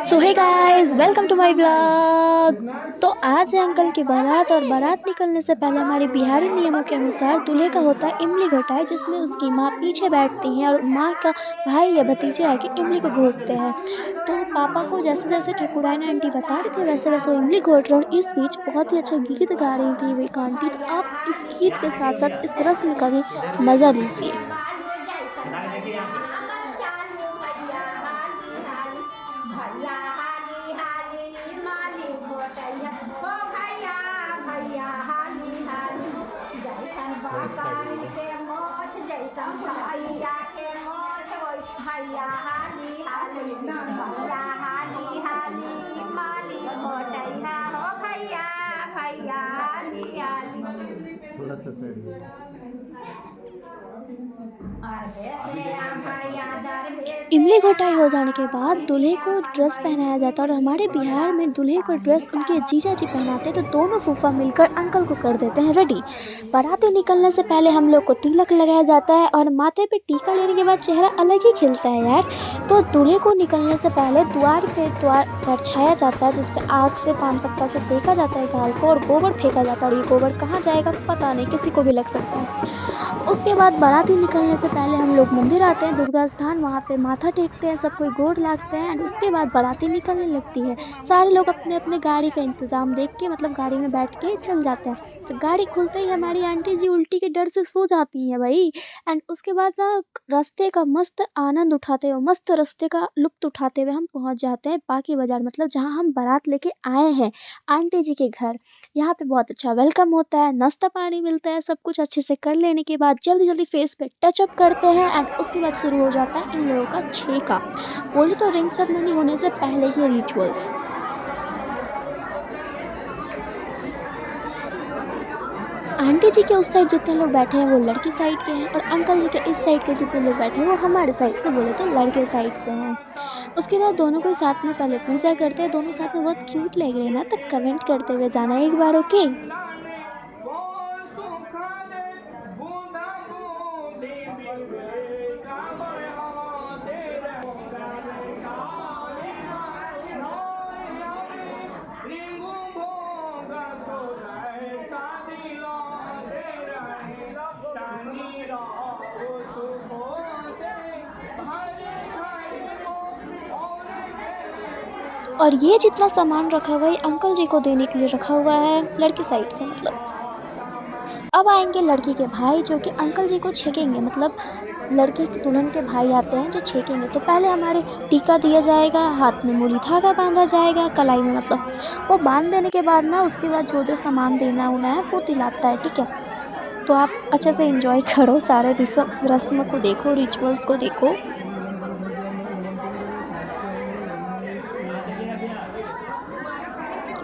So hey guys, welcome to my blog. तो आज है अंकल की बारात और बारात निकलने से पहले हमारे बिहारी नियमों के अनुसार दूल्हे का होता है इमली घोटाई, जिसमें उसकी माँ पीछे बैठती हैं और माँ का भाई या भतीजे आके इमली को घोटते हैं। तो पापा को जैसे जैसे ठकुराइन आंटी बता रही थी वैसे वैसे वो इमली घोट रहे और इस बीच बहुत ही अच्छा गीत गा रही थी वो एक आंटी। तो आप इस गीत के साथ साथ इस रस्म का भी इधर मज़ा देखिए, लीजिए। दाएँ देखिए यहाँ पे। भैया हाली हाली माली घोटैया हो भैया भैया हाली हाली जैसन थोड़ा इस साइड हो बकरी जाइए। के मोछ जैसन भैया के मोछ वैस भैया हाली हाली भैया हाली हाली माली घोटैया हो भैया भैया हाली हाली। थोड़ा सा साइड हो जाइए। अरे अभी से देखेंगे क्या भैया थोड़ा सा। दरबे से इमली घोटाई हो जाने के बाद दूल्हे भैया को ड्रेस पहनाया जाता है और हमारे बिहार में दूल्हे को ड्रेस उनके जीजा जी पहनाते हैं। तो दोनों फूफा मिलकर अंकल को कर देते हैं रेडी। बाराती निकलने से पहले हम लोग को तिलक लगाया जाता है और माथे पे टीका लेने के बाद चेहरा अलग ही खिलता है यार। तो दूल्हे को निकलने से पहले द्वार पर छाया जाता है, जिस पे आग से पान पत्ता से सेका जाता है गाल को और गोबर फेंका जाता है। और ये गोबर कहाँ जाएगा पता नहीं, किसी को भी लग सकता है। उसके बाद बाराती निकलने से पहले हम लोग मंदिर आते हैं दुर्गा स्थान, वहाँ पे माथा टेकते हैं, सब कोई गोर लागते हैं एंड उसके बाद बाराती निकलने लगती है। सारे लोग अपने अपने गाड़ी का इंतज़ाम देख के मतलब गाड़ी में बैठ के चल जाते हैं। तो गाड़ी खुलते ही हमारी आंटी जी उल्टी के डर से सो जाती हैं भाई। एंड उसके बाद ना रास्ते का मस्त आनंद उठाते हुए, मस्त रास्ते का लुत्फ़ उठाते हुए हम पहुँच जाते हैं बाकी बाज़ार, मतलब जहाँ हम बारात लेके आए हैं आंटी जी के घर। यहाँ पे बहुत अच्छा वेलकम होता है, नाश्ता पानी मिलता है, सब कुछ अच्छे से कर लेने के बाद जल्दी-जल्दी फेस पे टच अप करते हैं एंड उसके बाद शुरू हो जाता है इन लोगों का छेका। बोले तो रिंग सेरेमनी होने से पहले ही रिचुअल्स। आंटी जी के उस साइड जितने लोग बैठे हैं वो लड़की साइड के हैं और अंकल जी के इस साइड के जितने लोग बैठे हैं वो हमारे साइड से, बोले तो लड़के साइड से हैं। उसके बाद दोनों को साथ में पहले पूजा करते हैं, दोनों साथ में बहुत क्यूट लग रहे हैं ना, तो कमेंट करते हुए जाना एक बार, ओके? और ये जितना सामान रखा हुआ है ये अंकल जी को देने के लिए रखा हुआ है लड़की साइड से, मतलब। अब आएँगे लड़की के भाई जो कि अंकल जी को छेकेंगे, मतलब लड़की दुल्हन के भाई आते हैं जो छेकेंगे। तो पहले हमारे टीका दिया जाएगा, हाथ में मूली धागा बाँधा जाएगा, कलाई में मतलब। वो बाँध देने के बाद ना उसके बाद जो सामान देना-वोना है वो दिलाता है, ठीक है? तो आप अच्छे से एन्जॉय करो, सारे रस्म को देखो, रिचुअल्स को देखो।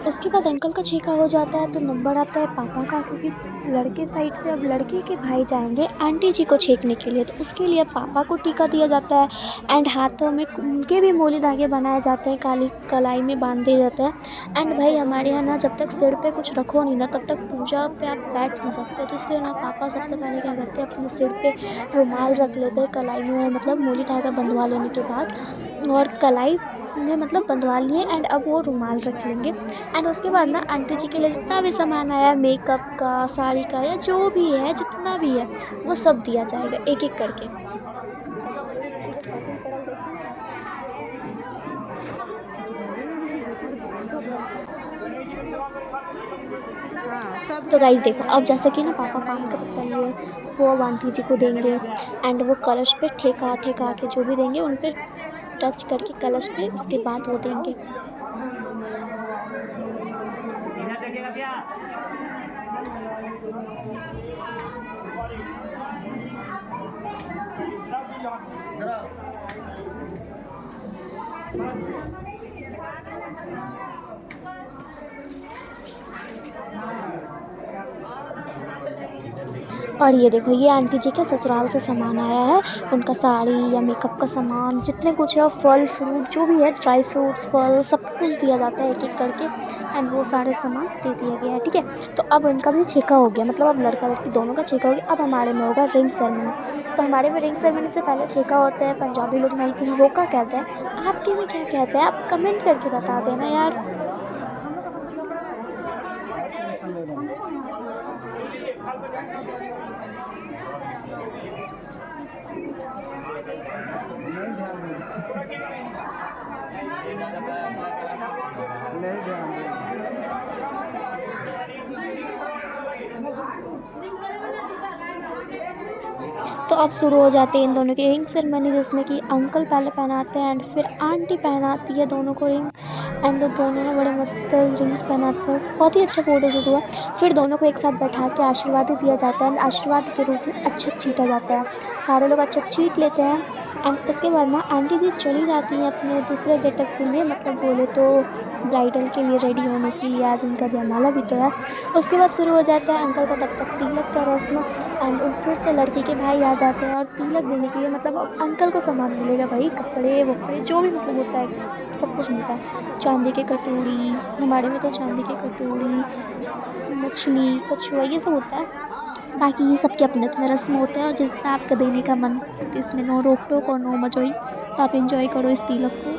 उसके बाद अंकल का छेका हो जाता है तो नंबर आता है पापा का, क्योंकि लड़के साइड से अब लड़के के भाई जाएंगे आंटी जी को छेकने के लिए। तो उसके लिए पापा को टीका दिया जाता है एंड हाथों में उनके भी मोले धागे बनाए जाते हैं, काली कलाई में बांध दिए जाते हैं। एंड भाई हमारे यहाँ ना जब तक सिर पे कुछ रखो नहीं ना तब तक पूजा पे आप बैठ नहीं सकते। तो इसलिए ना पापा सबसे पहले क्या करते हैं, अपने सिर पे रुमाल रख लेते हैं, कलाई में मतलब मोली धागा बंधवा लेने के बाद, और कलाई में मतलब बंधवा लिए एंड अब वो रुमाल रख लेंगे। एंड उसके बाद ना आंटी जी के लिए जितना भी सामान आया है मेकअप का, साड़ी का, या जो भी है जितना भी है वो सब दिया जाएगा एक-एक करके। तो गाइस देखो, अब जैसे कि ना पापा पान का पत्ता लिए वो अब आंटी जी को देंगे एंड वो कलश पे ठेका-ठेका के जो भी देंगे उन पे टच करके कलश पे, उसके बाद वो देंगे। इधर देखिएगा भैया। और ये देखो, ये आंटी जी के ससुराल से सामान आया है, उनका साड़ी या मेकअप का सामान जितने कुछ है, और फल फ्रूट जो भी है, ड्राई फ्रूट्स, फल सब कुछ दिया जाता है एक एक करके, एंड वो सारे सामान दे दिया गया है। ठीक है, तो अब इनका भी छेका हो गया, मतलब अब लड़का लड़की दोनों का छेका हो गया। अब हमारे में होगा रिंग सेरेमनी। तो हमारे में रिंग सेरेमनी से पहले छेका होता है, पंजाबी लोग में आई थिंक रोका कहते हैं। आपके में क्या कहते हैं, आप कमेंट करके बता देना यार। तो अब शुरू हो जाती है इन दोनों की रिंग सेरेमनी, जिसमें कि अंकल पहले पहनाते हैं एंड फिर आंटी पहनाती है दोनों को रिंग, एंड दोनों ने बड़े मस्त रिंग पहनाते हैं। बहुत ही अच्छा फोटो शूट हुआ। फिर दोनों को एक साथ बैठा के आशीर्वाद दिया जाता है एंड आशीर्वाद के रूप में अक्षत छीटा जाता है। सारे लोग अक्षत छीट लेते हैं एंड उसके बाद ना आंटी जी चली जाती हैं अपने दूसरे गेटअप के लिए, मतलब बोले तो ब्राइडल के लिए रेडी होने के लिए। आज उनका जयमाला भी तो है। उसके बाद शुरू हो जाता है अंकल का तब तक तिलक का रस्म, एंड फिर से लड़की के भाई आ जाते हैं और तिलक देने के लिए, मतलब अब अंकल को सामान मिलेगा भाई, कपड़े वपड़े जो भी मतलब होता है सब कुछ मिलता है। चांदी की कटोरी, हमारे में तो चांदी की कटोरी, मछली, कछुआ, ये सब होता है। बाकी ये सबके अपने अपने रस्म होते हैं, और जितना आपका देने का मन, तो इसमें नो रोक टोक और नो मजोई। तो आप इंजॉय करो इस तिलक को।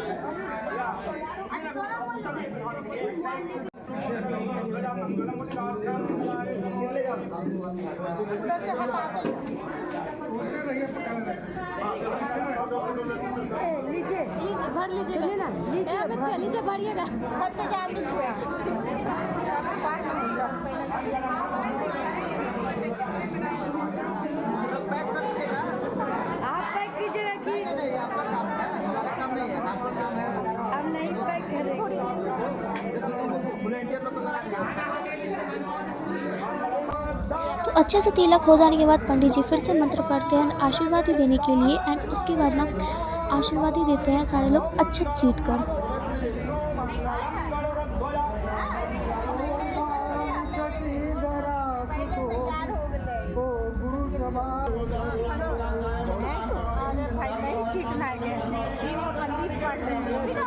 लीजिए भर लीजिएगा ना, लीजिए भरिएगा। आप पैक कीजिएगा कि नहीं? आपका काम है, हमारा काम नहीं है। आपका काम है, हम नहीं पैक करेंगे। थोड़ी तो अच्छे से तिलक हो जाने के बाद पंडित जी फिर से मंत्र पढ़ते हैं आशीर्वाद देने के लिए, एंड उसके बाद ना आशीर्वाद देते हैं सारे लोग अक्षत छीट कर। भाई नहीं छीटना है, जी को मंदिर पढ़ रहे हैं।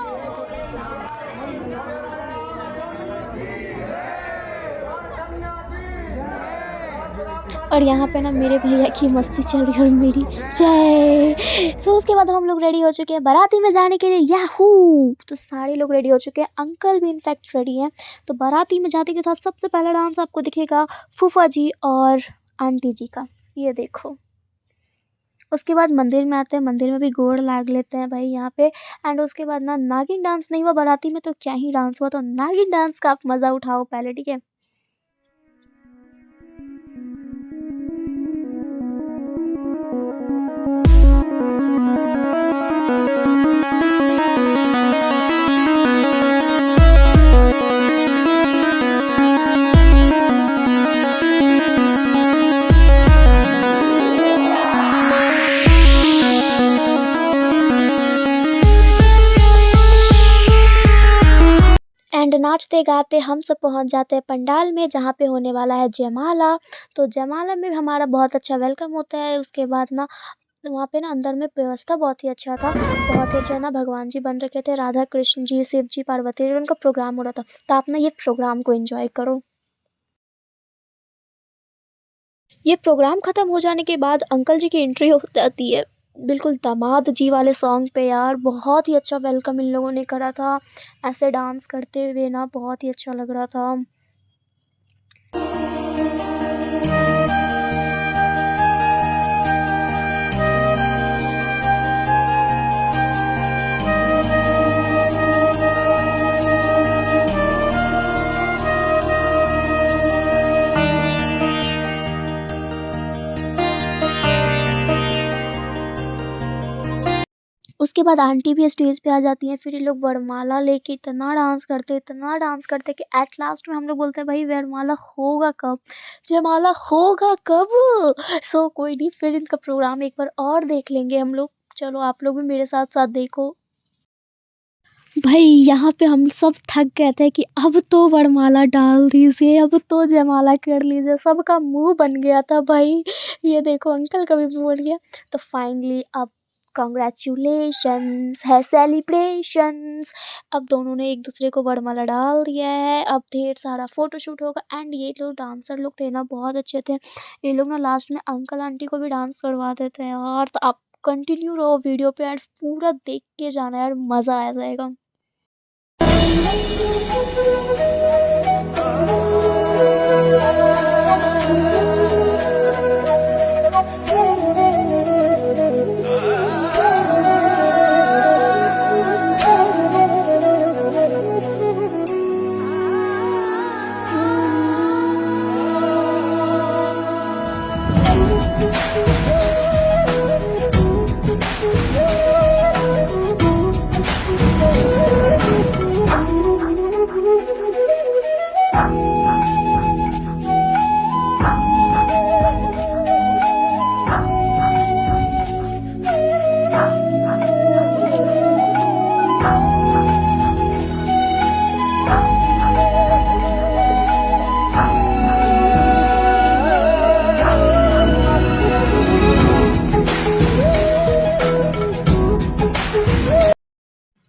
और यहाँ पे ना मेरे भैया की मस्ती चल रही है और मेरी जय। तो उसके बाद हम लोग रेडी हो चुके हैं बाराती में जाने के लिए, याहू। तो सारे लोग रेडी हो चुके हैं, अंकल भी इनफैक्ट रेडी हैं। तो बाराती में जाते के साथ सबसे पहला डांस आपको दिखेगा फूफा जी और आंटी जी का, ये देखो। उसके बाद मंदिर में आते हैं, मंदिर में भी गोड़ लाग लेते हैं भाई यहाँ पे। एंड उसके बाद ना नागिन डांस नहीं हुआ बाराती में, तो क्या ही डांस हुआ। तो नागिन डांस का आप मज़ा उठाओ पहले, ठीक है। एंड नाचते गाते हम सब पहुंच जाते हैं पंडाल में, जहाँ पे होने वाला है जयमाला। तो जयमाला में हमारा बहुत अच्छा वेलकम होता है। उसके बाद ना वहाँ पे ना अंदर में व्यवस्था बहुत ही अच्छा था, बहुत ही अच्छा ना भगवान जी बन रखे थे, राधा कृष्ण जी, शिव जी, पार्वती जी, उनका प्रोग्राम हो रहा था। तो आप ना ये प्रोग्राम को एंजॉय करो। ये प्रोग्राम ख़त्म हो जाने के बाद अंकल जी की एंट्री हो जाती है, बिल्कुल दामाद जी वाले सॉन्ग पे यार। बहुत ही अच्छा वेलकम इन लोगों ने करा था, ऐसे डांस करते हुए ना बहुत ही अच्छा लग रहा था। उसके बाद आंटी भी स्टेज पे आ जाती हैं, फिर ये लोग वरमाला लेके इतना डांस करते कि एट लास्ट में हम लोग बोलते हैं भाई वरमाला होगा कब, जयमाला होगा कब। सो कोई नहीं, फिर इनका प्रोग्राम एक बार और देख लेंगे हम लोग। चलो आप लोग भी मेरे साथ साथ देखो। भाई यहाँ पे हम सब थक गए थे कि अब तो वरमाला डाल दीजिए, अब तो जयमाला कर लीजिए, सबका मुंह बन गया था भाई। ये देखो अंकल का भी मुंह बन गया। तो फाइनली अब कॉन्ग्रेचुलेशंस है, सेलिब्रेशंस। अब दोनों ने एक दूसरे को वरमाला डाल दिया है। अब ढेर सारा फोटोशूट होगा एंड ये लोग डांसर लोग थे ना बहुत अच्छे थे। ये लोग ना लास्ट में अंकल आंटी को भी डांस करवा देते हैं यार। तो आप कंटिन्यू रहो वीडियो पे यार, पूरा देख के जाना यार, मज़ा आ जाएगा।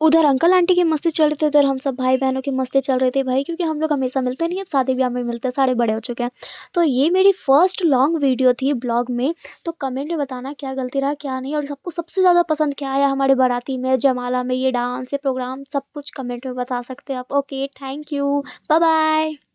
उधर अंकल आंटी की मस्ती चल रही थी, उधर हम सब भाई बहनों की मस्ती चल रही थी भाई, क्योंकि हम लोग हमेशा मिलते नहीं, अब शादी ब्याह में मिलते हैं, सारे बड़े हो चुके हैं। तो ये मेरी फर्स्ट लॉन्ग वीडियो थी ब्लॉग में। तो कमेंट में बताना क्या गलती रहा क्या नहीं, और सबको सबसे ज़्यादा पसंद क्या आया हमारे बाराती में, जयमाला में, ये डांस, ये प्रोग्राम, सब कुछ कमेंट में बता सकते हो आप। Okay, thank you, bye bye.